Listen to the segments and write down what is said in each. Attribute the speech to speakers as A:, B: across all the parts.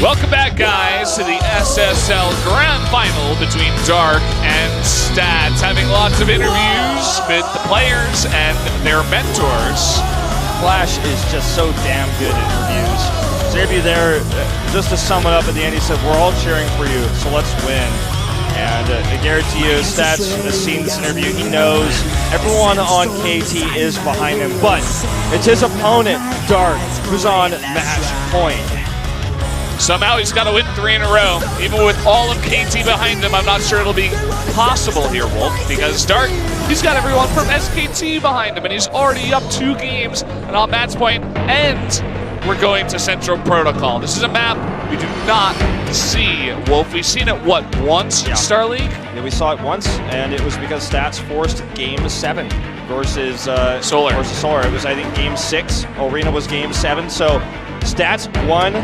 A: Welcome back, guys, to the SSL Grand Final between Dark and Stats. Having lots of interviews with the players and their mentors.
B: Flash is just so damn good at interviews. His interview there, just to sum it up at the end, he said, "We're all cheering for you, so let's win." And I guarantee you, Stats has seen this interview. He knows everyone on KT is behind him, but it's his opponent, Dark, who's on match point.
A: Somehow he's got to win 3 in a row. Even with all of KT behind him, I'm not sure it'll be possible here, Wolf, because Dark, he's got everyone from SKT behind him, and he's already up 2 games and on match point, and we're going to Central Protocol. This is a map we do not see, Wolf. We've seen it, what, once in Star League?
B: Yeah, we saw it once, and it was because Stats forced Game 7 versus Solar. It was, I think, Game 6. Arena was Game 7, so Stats won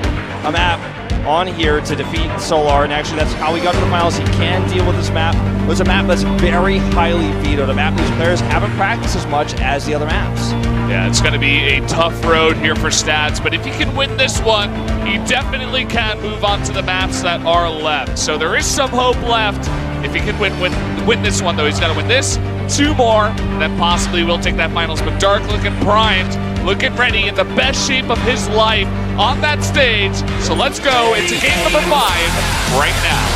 B: a map on here to defeat Solar, and actually that's how we got to the finals. He can deal with this map. It was a map that's very highly vetoed, a map these players haven't practiced as much as the other maps.
A: Yeah, it's going to be a tough road here for Stats, but if he can win this one, he definitely can move on to the maps that are left. So there is some hope left. If he can win this one, though, he's got to win this, 2 more, and then possibly we'll take that finals. But Dark looking primed, looking ready, in the best shape of his life on that stage. So let's go into game number 5 right now.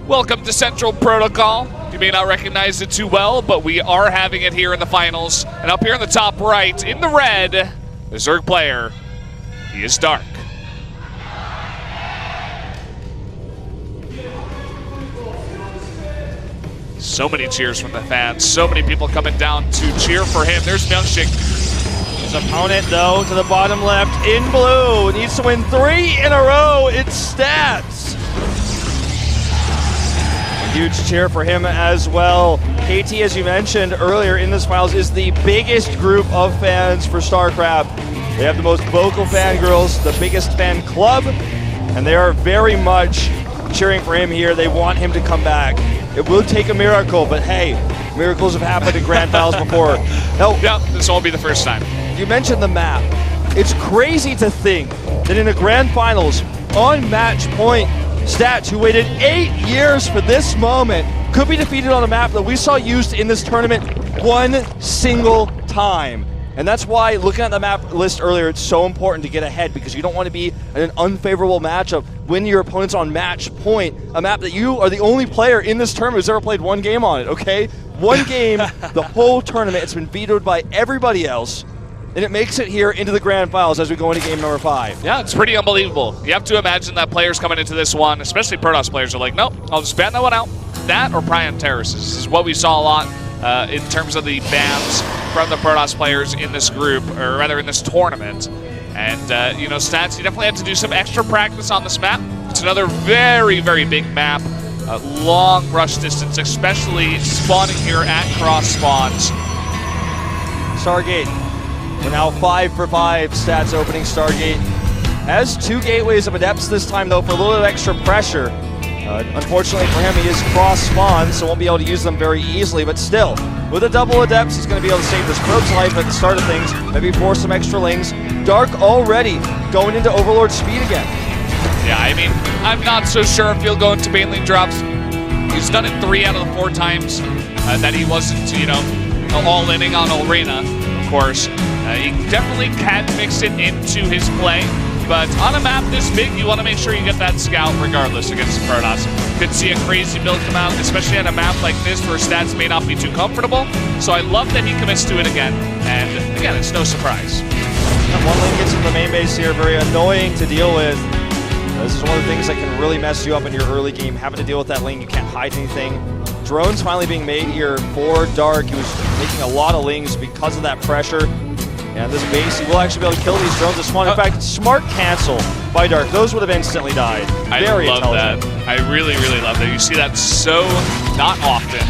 A: Welcome to Central Protocol. You may not recognize it too well, but we are having it here in the finals. And up here in the top right, in the red, the Zerg player, he is Dark. So many cheers from the fans, so many people coming down to cheer for him. There's Myungshik.
B: His opponent, though, to the bottom left, in blue, needs to win 3 in a row. It's Stats. Huge cheer for him as well. KT, as you mentioned earlier in this finals, is the biggest group of fans for Starcraft. They have the most vocal fangirls, the biggest fan club, and they are very much cheering for him here. They want him to come back. It will take a miracle, but hey, miracles have happened in grand finals before. Now,
A: yeah, this won't be the first time.
B: You mentioned the map. It's crazy to think that in a grand finals, on match point, Stats, who waited 8 years for this moment, could be defeated on a map that we saw used in this tournament 1 single time. And that's why, looking at the map list earlier, it's so important to get ahead, because you don't want to be in an unfavorable matchup when your opponent's on match point, a map that you are the only player in this tournament who's ever played 1 game on it, okay? 1 game, the whole tournament, it's been vetoed by everybody else. And it makes it here into the grand finals as we go into game number 5.
A: Yeah, it's pretty unbelievable. You have to imagine that players coming into this one, especially Protoss players, are like, nope, I'll just ban that one out. That or Prion Terraces is what we saw a lot in terms of the bans from the Protoss players in this group, or rather in this tournament. And, you know, Stats, you definitely have to do some extra practice on this map. It's another very, very big map. Long rush distance, especially spawning here at cross spawns.
B: Stargate. We're now 5 for 5, Stats opening Stargate. Has 2 gateways of Adepts this time, though, for a little bit of extra pressure. Unfortunately for him, he is cross-spawn, so won't be able to use them very easily, but still, with a double Adepts, he's going to be able to save this Probe's life at the start of things, maybe force some extra lings. Dark already going into Overlord speed again.
A: Yeah, I mean, I'm not so sure if he'll go into Baneling drops. He's done it 3 out of the 4 times that he wasn't, you know, all-inning on Arena, of course. He definitely can mix it into his play, but on a map this big, you want to make sure you get that scout regardless against Protoss. Could see a crazy build come out, especially on a map like this where Stats may not be too comfortable. So I love that he commits to it again, and again, it's no surprise.
B: And 1 lane gets into the main base here, very annoying to deal with. This is one of the things that can really mess you up in your early game, having to deal with that lane. You can't hide anything. drones finally being made here for Dark. He was making a lot of lings because of that pressure. And this base, he will actually be able to kill these drones this one. In fact, smart cancel by Dark. Those would have instantly died. Very
A: love
B: intelligent.
A: that. I really, really love that. You see that so not often.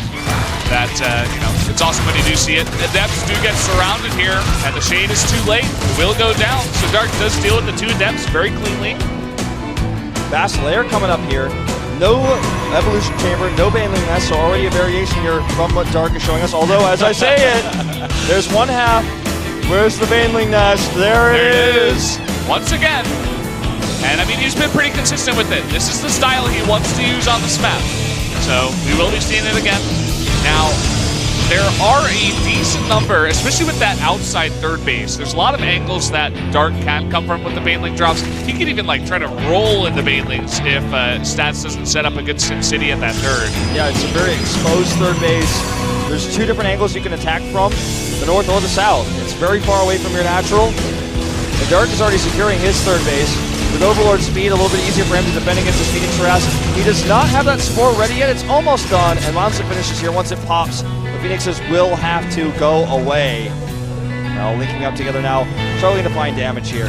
A: That, you know, it's awesome when you do see it. The Adepts do get surrounded here, and the Shade is too late. It will go down. So Dark does deal with the 2 Adepts very cleanly.
B: Basileir coming up here. No Evolution Chamber, no Baneling Nest, so already a variation here from what Dark is showing us. Although, as I say it, there's one half. Where's the Baneling Nest? There it is.
A: Once again. And I mean, he's been pretty consistent with it. This is the style he wants to use on this map. So we will be seeing it again. Now, there are a decent number, especially with that outside third base. There's a lot of angles that Dark can come from with the Baneling drops. He could even like try to roll into Banelings if Stats doesn't set up a good Sim City at that third.
B: Yeah, it's a very exposed third base. There's 2 different angles you can attack from, the north or the south. It's very far away from your natural. And Dark is already securing his third base. With Overlord speed, a little bit easier for him to defend against this Phoenix harass. He does not have that spore ready yet. It's almost done, and once it finishes here, once it pops, the Phoenixes will have to go away. Now linking up together now, struggling to find damage here.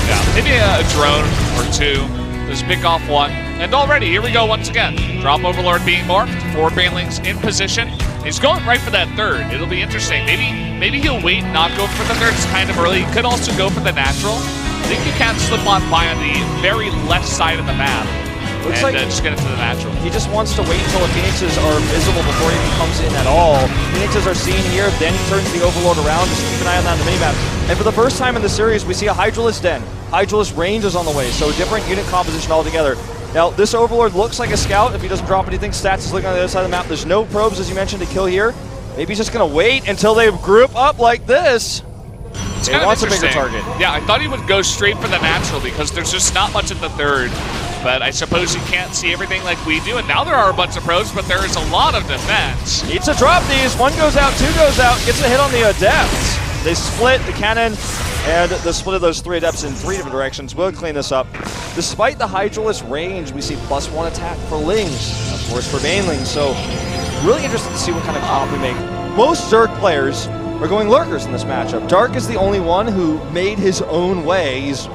A: Yeah, maybe a drone or 2. Just pick off 1. And already, here we go once again. Drop Overlord being morphed, 4 Banelings in position. He's going right for that third. It'll be interesting. Maybe he'll wait and not go for the third. It's kind of early. He could also go for the natural. I think you can slip on by on the very left side of the map.
B: Looks
A: and
B: like
A: just get into the natural.
B: He just wants to wait until the Phoenixes are visible before he even comes in at all. Phoenixes are seen here, then he turns the Overlord around. Just keep an eye on that on the minimap. And for the first time in the series, we see a Hydralisk Den. Hydralisk range is on the way, so different unit composition altogether. Now, this Overlord looks like a scout. If he doesn't drop anything, Stats is looking on the other side of the map. There's no probes, as you mentioned, to kill here. Maybe he's just going to wait until they group up like this.
A: It's
B: He wants a bigger target.
A: Yeah, I thought he would go straight for the natural because there's just not much at the third. But I suppose you can't see everything like we do. And now there are a bunch of probes, but there is a lot of defense.
B: Needs to drop these. 1 goes out, 2 goes out. Gets a hit on the Adepts. They split the cannon, and the split of those 3 Adepts in 3 different directions will clean this up. Despite the Hydralisk range, we see +1 attack for Lings, of course for Banelings. So really interested to see what kind of comp we make. Most Zerg players are going Lurkers in this matchup. Dark is the only one who made his own way. He's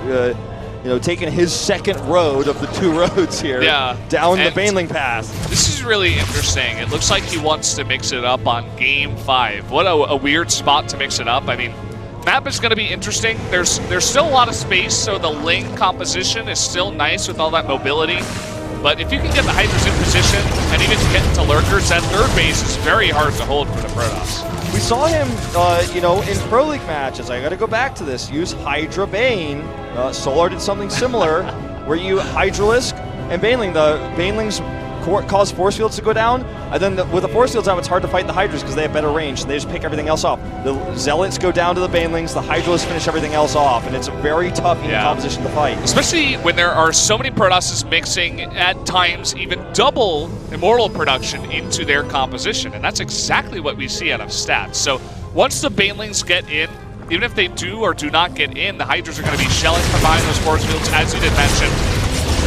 B: taking his second road of the 2 roads here down the Baneling path.
A: This is really interesting. It looks like he wants to mix it up on game 5. What a weird spot to mix it up. I mean, map is going to be interesting. There's still a lot of space, so the Ling composition is still nice with all that mobility. But if you can get the Hydras in position and even get into Lurkers, that third base is very hard to hold for the Protoss.
B: We saw him, in Pro League matches. I got to go back to this. Use Hydra Bane. Solar did something similar, where you Hydralisk and Baneling. The Banelings cause force fields to go down, and then with the force fields out, it's hard to fight the Hydras because they have better range, and they just pick everything else off. The Zealots go down to the Banelings, the Hydralisks finish everything else off, and it's a very tough composition to fight.
A: Especially when there are so many Protosses mixing, at times, even double Immortal production into their composition, and that's exactly what we see out of Stats. So once the Banelings get in, even if they do or do not get in, the Hydras are going to be shelling from behind those force fields, as you did mention.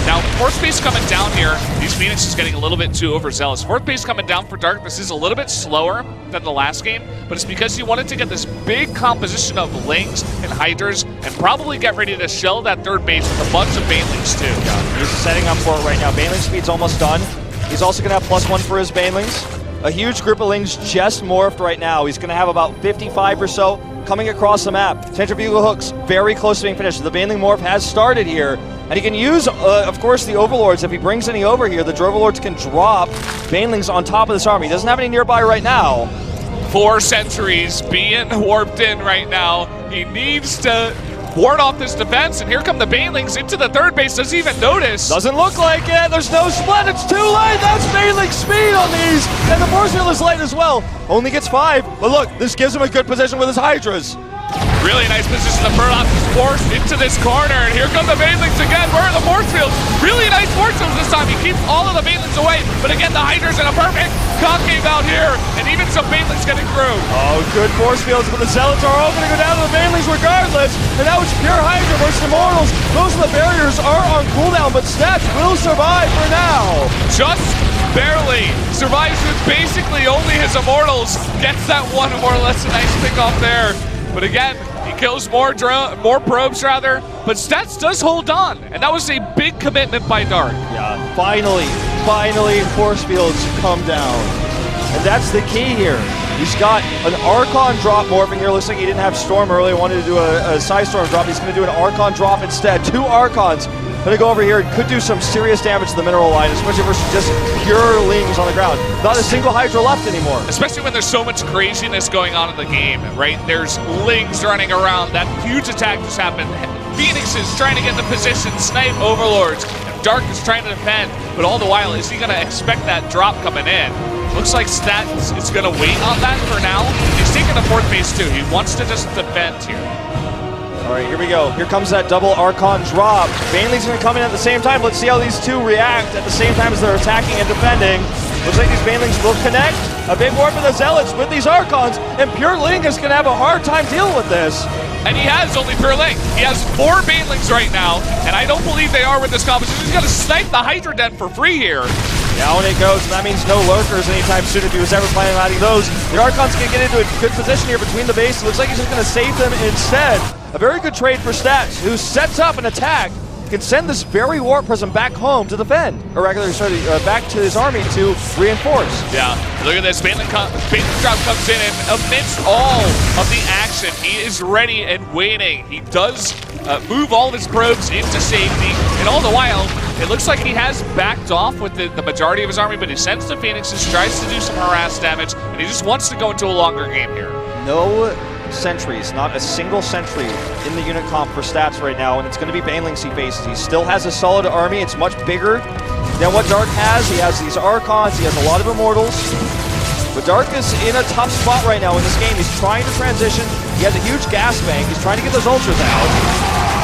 A: Now, fourth base coming down here. These Phoenix is getting a little bit too overzealous. Fourth base coming down for Dark. This is a little bit slower than the last game, but it's because he wanted to get this big composition of Lings and Hydras and probably get ready to shell that third base with a bunch of Banelings too.
B: Yeah, he's setting up for it right now. Baneling speed's almost done. He's also going to have +1 for his Banelings. A huge group of Lings just morphed right now. He's going to have about 55 or so coming across the map. Centrifugal hooks very close to being finished. The Baneling morph has started here. And he can use, of course, the Overlords. If he brings any over here, the Droverlords can drop Banelings on top of this army. He doesn't have any nearby right now.
A: 4 sentries being warped in right now. He needs to ward off this defense, and here come the Banelings into the third base. Doesn't even notice.
B: Doesn't look like it. There's no split. It's too late. That's Baneling speed on these. And the force field is light as well. Only gets 5. But look, this gives him a good position with his Hydras.
A: Really nice position. The Protoss is forced into this corner, and here come the Banelings again. Where are the force fields? Really nice force fields this time. He keeps all of the Banelings away, but again, the Hydras in a perfect concave out here, and even some Banelings getting through.
B: Oh, good force fields, but the Zealots are all going to go down to the Banelings regardless, and now it's pure Hydra versus Immortals. Most of the barriers are on cooldown, but Stats will survive for now.
A: Just barely survives with basically only his immortals. Gets that one more or less a nice pick off there. But again, he kills more probes rather. But Stats does hold on, and that was a big commitment by Dark.
B: Yeah, finally, force fields come down. And that's the key here. He's got an Archon drop morphing here. Looks like he didn't have Storm earlier. Wanted to do a Psystorm drop. He's going to do an Archon drop instead. 2 Archons. Going to go over here and could do some serious damage to the mineral line, especially versus just pure Lings on the ground. Not a single Hydra left anymore.
A: Especially when there's so much craziness going on in the game, right? There's Lings running around. That huge attack just happened. Phoenix is trying to get the position. Snipe Overlords. Dark is trying to defend. But all the while, is he going to expect that drop coming in? Looks like Stats is going to wait on that for now. He's taking the 4th base too. He wants to just defend here.
B: All right, here we go. Here comes that double Archon drop. Baneling's going to come in at the same time. Let's see how these two react at the same time as they're attacking and defending. Looks like these Banelings will connect. A big war for the Zealots with these Archons, and Pure Ling is going to have a hard time dealing with this.
A: And he has only Pure Ling. He has 4 Banelings right now, and I don't believe they are with this composition. He's going to snipe the Hydra Den for free here.
B: Down it goes, and that means no lurkers anytime soon if he was ever planning on adding those. The Archons can get into a good position here between the base. It looks like he's just going to save them instead. A very good trade for Stats, who sets up an attack, can send this very Warp Prism back home to defend, or regularly back to his army to reinforce.
A: Yeah, look at this. Baneling drop comes in, and amidst all of the action, he is ready and waiting. He does move all of his probes into safety, and all the while, it looks like he has backed off with the majority of his army, but he sends the Phoenixes, tries to do some harass damage, and he just wants to go into a longer game here.
B: No sentries, not a single sentry in the unit comp for Stats right now, and it's going to be Banelings he faces. He still has a solid army. It's much bigger than what Dark has. He has these Archons, he has a lot of Immortals, but Dark is in a tough spot right now in this game. He's trying to transition. He has a huge gas bank. He's trying to get those Ultras out.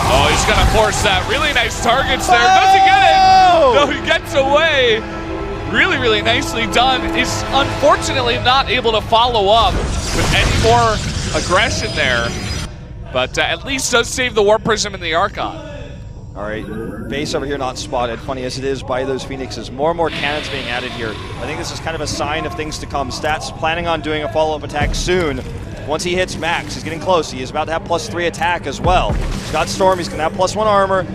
A: Oh, he's going to force that. Really nice targets there. Doesn't get it. No, he gets away. Really, really nicely done. He's unfortunately not able to follow up with any more aggression there, but at least does save the Warp Prism and the Archon.
B: All right, base over here not spotted, funny as it is, by those Phoenixes. More and more cannons being added here. I think this is kind of a sign of things to come. Stats planning on doing a follow-up attack soon. Once he hits max, he's getting close. He is about to have +3 attack as well. He's got Storm, he's going to have +1 armor.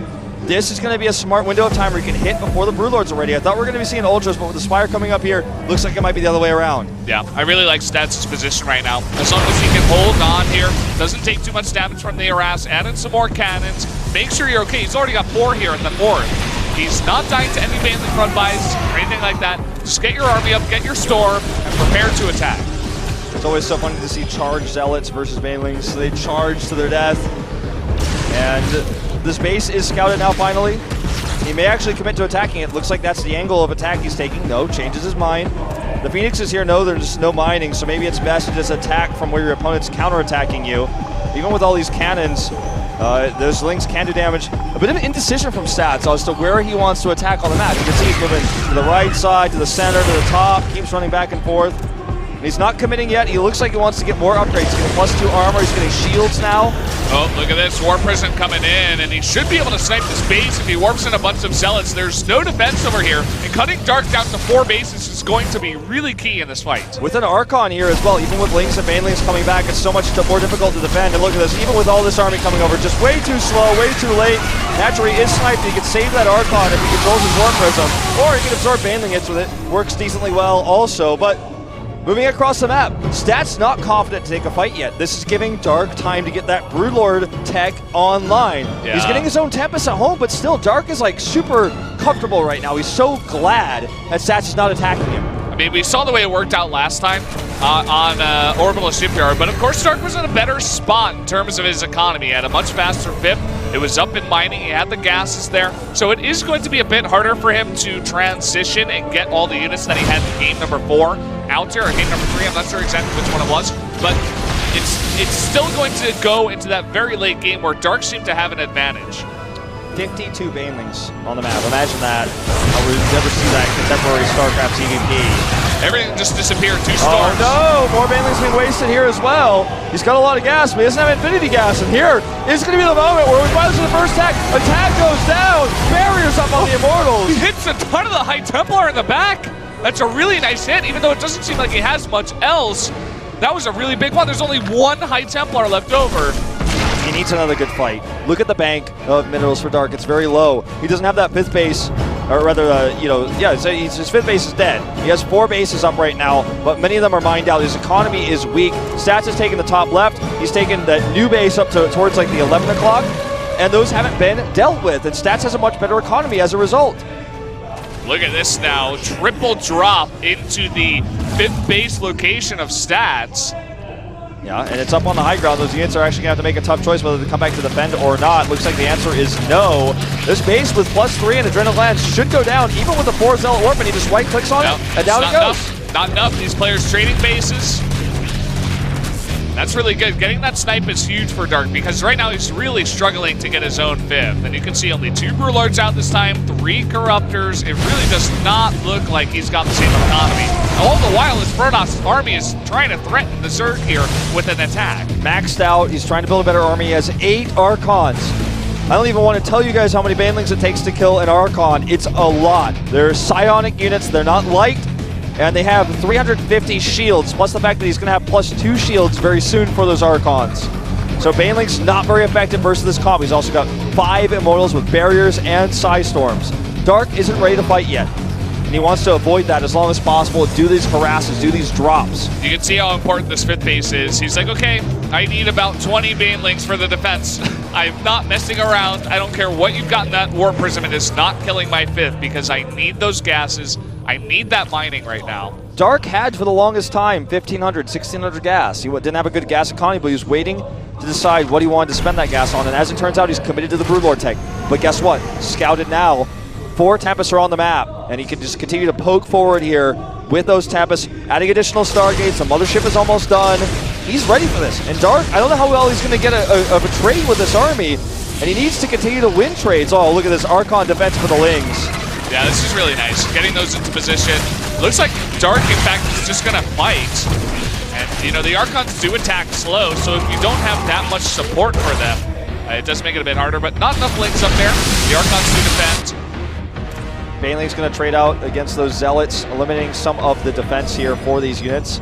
B: This is going to be a smart window of time where you can hit before the Broodlords are ready. I thought we were going to be seeing Ultras, but with the Spire coming up here, looks like it might be the other way around.
A: Yeah, I really like Stats' position right now. As long as he can hold on here, doesn't take too much damage from the harass, add in some more cannons, make sure you're okay. He's already got 4 here in the 4th. He's not dying to any Baneling front buys or anything like that. Just get your army up, get your Storm, and prepare to attack.
B: It's always so funny to see charged Zealots versus Banelings. They charge to their death. And this base is scouted now finally. He may actually commit to attacking it. Looks like that's the angle of attack he's taking. No, changes his mind. The Phoenixes here know there's no mining, so maybe it's best to just attack from where your opponent's counterattacking you. Even with all these cannons, those Lings can do damage. A bit of indecision from Stats as to where he wants to attack on the map. You can see he's moving to the right side, to the center, to the top, keeps running back and forth. He's not committing yet. He looks like he wants to get more upgrades. He's getting +2 armor. He's getting shields now.
A: Oh, look at this. Warp Prism coming in, and he should be able to snipe this base if he warps in a bunch of Zealots. There's no defense over here, and cutting Dark down to 4 bases is going to be really key in this fight.
B: With an Archon here as well, even with Lings and Banelings coming back, it's so much more difficult to defend. And look at this, even with all this army coming over, just way too slow, way too late. Naturally, he is sniped. He can save that Archon if he controls his Warp Prism, or he can absorb Baneling hits with it. Works decently well also, but moving across the map, Stats not confident to take a fight yet. This is giving Dark time to get that Broodlord tech online. Yeah. He's getting his own Tempest at home, but still, Dark is like super comfortable right now. He's so glad that Stats is not attacking him.
A: I mean, we saw the way it worked out last time on Orbital Shipyard, but of course Dark was in a better spot in terms of his economy. He had a much faster VIP. It was up in mining. He had the gases there. So it is going to be a bit harder for him to transition and get all the units that he had in game number 4 out there, or game number 3. I'm not sure exactly which one it was, but it's still going to go into that very late game where Dark seemed to have an advantage.
B: 52 Banelings on the map. Imagine that. I would never see that contemporary Starcraft EVP.
A: Everything just disappeared. 2 storms.
B: Oh no! More Banelings being wasted here as well. He's got a lot of gas, but he doesn't have infinity gas. And here is going to be the moment where we finally see the first attack. Attack goes down. Barriers up on the Immortals.
A: He hits a ton of the High Templar in the back. That's a really nice hit, even though it doesn't seem like he has much else. That was a really big one. There's only one High Templar left over.
B: He needs another good fight. Look at the bank of minerals for Dark. It's very low. He doesn't have that 5th base, or rather, his 5th base is dead. He has 4 bases up right now, but many of them are mined out. His economy is weak. Stats has taken the top left. He's taken that new base up towards like the 11 o'clock, and those haven't been dealt with. And Stats has a much better economy as a result.
A: Look at this now. Triple drop into the 5th base location of Stats.
B: Yeah, and it's up on the high ground. Those units are actually going to have to make a tough choice whether to come back to defend or not. Looks like the answer is no. This base with +3 and Adrenaline Lance should go down, even with the 4 Zealot Warp, and he just right-clicks on it, and down it goes.
A: Not enough. These players trading bases. That's really good. Getting that snipe is huge for Dark because right now he's really struggling to get his own 5th. And you can see only 2 Brewlords out this time, 3 Corruptors. It really does not look like he's got the same economy. All the while, his Protoss army is trying to threaten the Zerg here with an attack.
B: Maxed out. He's trying to build a better army. He has 8 Archons. I don't even want to tell you guys how many Banelings it takes to kill an Archon. It's a lot. They're psionic units. They're not light. And they have 350 shields, plus the fact that he's going to have +2 shields very soon for those Archons. So Baneling's not very effective versus this comp. He's also got 5 Immortals with barriers and Psystorms. Dark isn't ready to fight yet, and he wants to avoid that as long as possible, do these harasses, do these drops.
A: You can see how important this 5th base is. He's like, okay, I need about 20 Banelings for the defense. I'm not messing around. I don't care what you've got in that Warp Prism. It is not killing my 5th because I need those gases. I need that mining right now.
B: Dark had for the longest time 1,500, 1,600 gas. He didn't have a good gas economy, but he was waiting to decide what he wanted to spend that gas on. And as it turns out, he's committed to the Broodlord tech. But guess what? Scouted now. 4 Tempests are on the map, and he can just continue to poke forward here with those Tempests, adding additional Stargates. The Mothership is almost done. He's ready for this. And Dark, I don't know how well he's going to get a trade with this army, and he needs to continue to win trades. Oh, look at this Archon defense for the Lings.
A: Yeah, this is really nice. Getting those into position. Looks like Dark, in fact, is just going to fight. And, you know, the Archons do attack slow, so if you don't have that much support for them, it does make it a bit harder, but not enough Lings up there. The Archons do defend.
B: Baneling's going to trade out against those Zealots, eliminating some of the defense here for these units.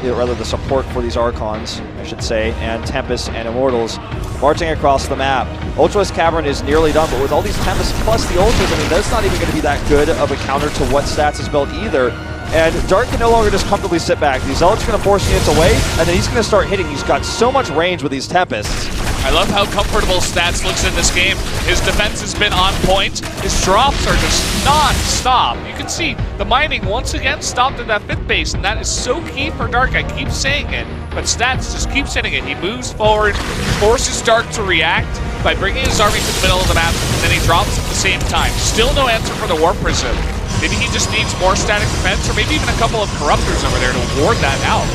B: Rather the support for these Archons, I should say, and Tempests and Immortals marching across the map. Ultra's Cavern is nearly done, but with all these Tempests plus the Ultras, I mean, that's not even going to be that good of a counter to what Stats has built either. And Dark can no longer just comfortably sit back. These Zealots are going to force units away, and then he's going to start hitting. He's got so much range with these Tempests.
A: I love how comfortable Stats looks in this game. His defense has been on point. His drops are just non-stop. You can see the mining once again stopped at that 5th base, and that is so key for Dark. I keep saying it, but Stats just keeps hitting it. He moves forward, forces Dark to react by bringing his army to the middle of the map, and then he drops at the same time. Still no answer for the Warp Prism. Maybe he just needs more static defense, or maybe even a couple of Corruptors over there to ward that out.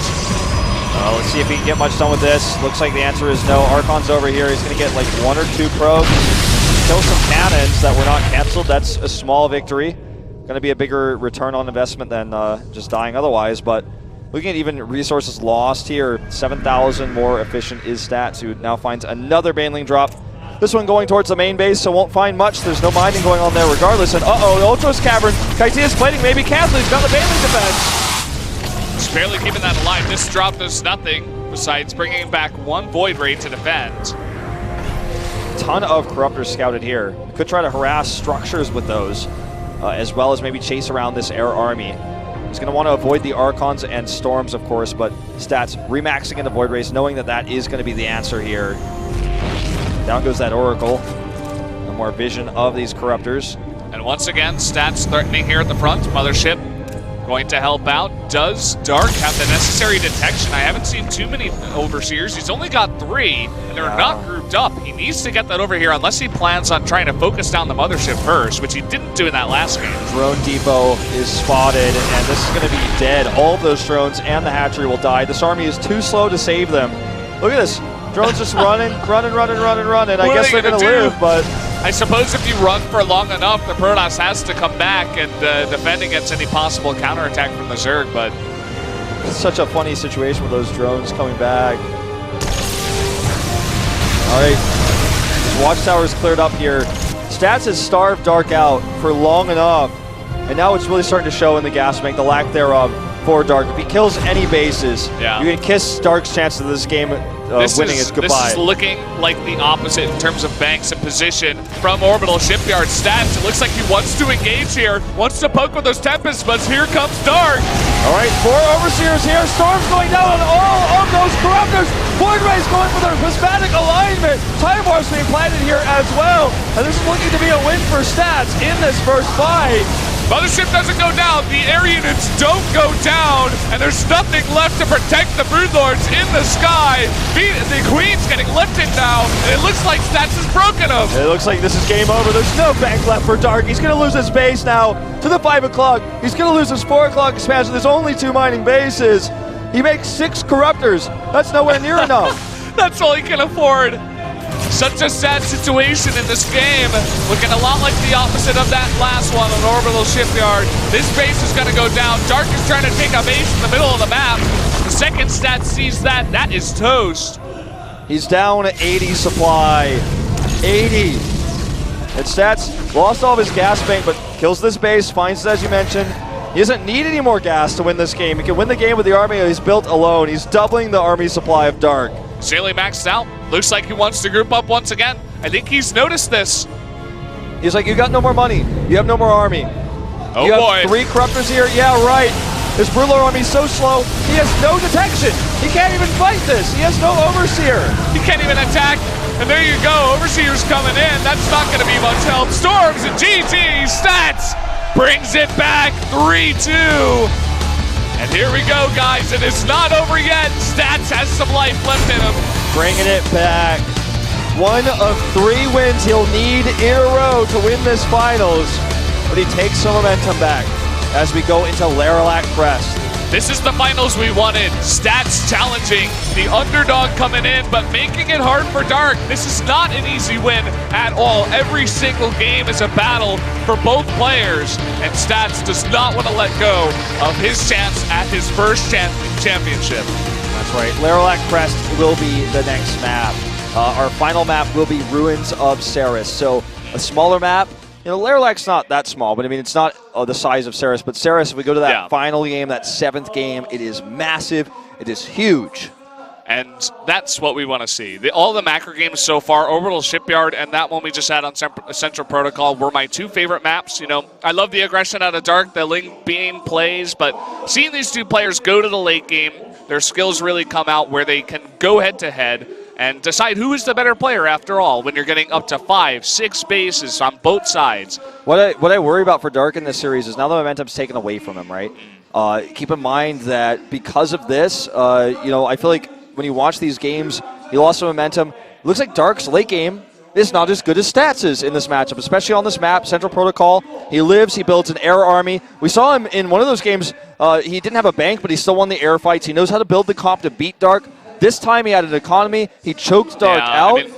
B: Let's see if he can get much done with this. Looks like the answer is no. Archon's over here. He's going to get like 1 or 2 probes. Kill some cannons that were not canceled. That's a small victory. Going to be a bigger return on investment than just dying otherwise. But looking at even resources lost here, 7,000 more efficient is Stats, who now finds another Baneling drop. This one going towards the main base, so won't find much. There's no mining going on there regardless. And uh-oh, the Ultros Cavern. Kaitia's plating, maybe cancel. He's got the Baneling defense.
A: Just barely keeping that alive. This drop does nothing besides bringing back 1 Void Ray to defend.
B: Ton of Corruptors scouted here. Could try to harass structures with those, as well as maybe chase around this air army. He's going to want to avoid the Archons and Storms, of course, but Stats remaxing into Void Rays, knowing that that is going to be the answer here. Down goes that Oracle. No more vision of these Corruptors.
A: And once again, Stats threatening here at the front. Mothership going to help out. Does Dark have the necessary detection? I haven't seen too many Overseers. He's only got 3, and they're not grouped up. He needs to get that over here unless he plans on trying to focus down the Mothership first, which he didn't do in that last game.
B: Drone depot is spotted, and this is going to be dead. All of those drones and the hatchery will die. This army is too slow to save them. Look at this. Drones just running. I guess they're going to live, but...
A: I suppose if you run for long enough, the Protoss has to come back and defend against any possible counterattack from the Zerg, but...
B: It's such a funny situation with those drones coming back. All right, this watchtower is cleared up here. Stats has starved Dark out for long enough and now it's really starting to show in the gas bank, the lack thereof for Dark. If he kills any bases,
A: yeah,
B: you can kiss Dark's chances of this game winning is goodbye.
A: This is looking like the opposite in terms of banks and position from Orbital Shipyard. Stats, it looks like he wants to engage here, wants to poke with those Tempest, but here comes Dark.
B: All right, 4 Overseers here. Storm's going down on all of those Corruptors. Void Ray's going for their prismatic alignment. Time Warp's being planted here as well. And this is looking to be a win for Stats in this first fight.
A: Mothership doesn't go down, the air units don't go down, and there's nothing left to protect the Broodlords in the sky. The Queen's getting lifted now, and it looks like Stats has broken him.
B: It looks like this is game over. There's no bank left for Dark. He's going to lose his base now to the 5 o'clock. He's going to lose his 4 o'clock expansion. There's only 2 mining bases. He makes 6 Corruptors. That's nowhere near enough.
A: That's all he can afford. Such a sad situation in this game. Looking a lot like the opposite of that last one on Orbital Shipyard. This base is going to go down. Dark is trying to take a base in the middle of the map. The second Stats sees that, that is toast.
B: He's down 80 supply. 80. And Stats lost all of his gas bank, but kills this base, finds it as you mentioned. He doesn't need any more gas to win this game. He can win the game with the army he's built alone. He's doubling the army supply of Dark.
A: Nearly maxed out. Looks like he wants to group up once again. I think he's noticed this.
B: He's like, you got no more money. You have no more army.
A: Oh
B: you
A: boy.
B: have 3 Corruptors here? Yeah, right. This Broodlord army is so slow, he has no detection. He can't even fight this. He has no Overseer.
A: He can't even attack. And there you go. Overseer's coming in. That's not going to be much help. Storms and GG. Stats brings it back 3-2. And here we go, guys. It is not over yet. Stats has some life left in him.
B: Bringing it back. 1 of 3 wins he'll need in a row to win this finals. But he takes some momentum back as we go into Laralac Crest.
A: This is the finals we wanted. Stats challenging, the underdog coming in, but making it hard for Dark. This is not an easy win at all. Every single game is a battle for both players, and Stats does not want to let go of his chance at his first championship.
B: That's right. Laralac Crest will be the next map. Our final map will be Ruins of Ceres. So a smaller map. You know, Laralac's not that small, but I mean, it's not the size of Ceres. But Ceres, if we go to that final game, that 7th game, it is massive. It is huge.
A: And that's what we want to see. All the macro games so far, Orbital Shipyard and that one we just had on Central Protocol were my 2 favorite maps. You know, I love the aggression out of Dark, the Ling Beam plays, but seeing these 2 players go to the late game, their skills really come out where they can go head-to-head and decide who is the better player after all when you're getting up to 5, 6 bases on both sides.
B: What I worry about for Dark in this series is now the momentum's taken away from him, right? Keep in mind that because of this, you know, I feel like when you watch these games, he lost some momentum. It looks like Dark's late game is not as good as Stats is in this matchup, especially on this map, Central Protocol. He lives, he builds an air army. We saw him in one of those games, he didn't have a bank, but he still won the air fights. He knows how to build the comp to beat Dark. This time he had an economy. He choked Dark out.
A: I mean,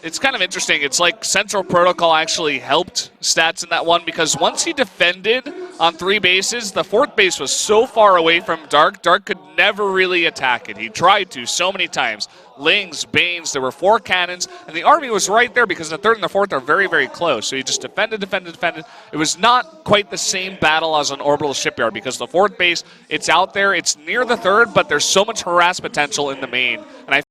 A: it's kind of interesting. It's like Central Protocol actually helped Stats in that one because once he defended on 3 bases, the 4th base was so far away from Dark, Dark could never really attack it. He tried to so many times. Lings, Banes, there were 4 cannons, and the army was right there because the 3rd and the 4th are very, very close. So he just defended. It was not quite the same battle as on Orbital Shipyard because the 4th base, it's out there, it's near the 3rd, but there's so much harass potential in the main. And I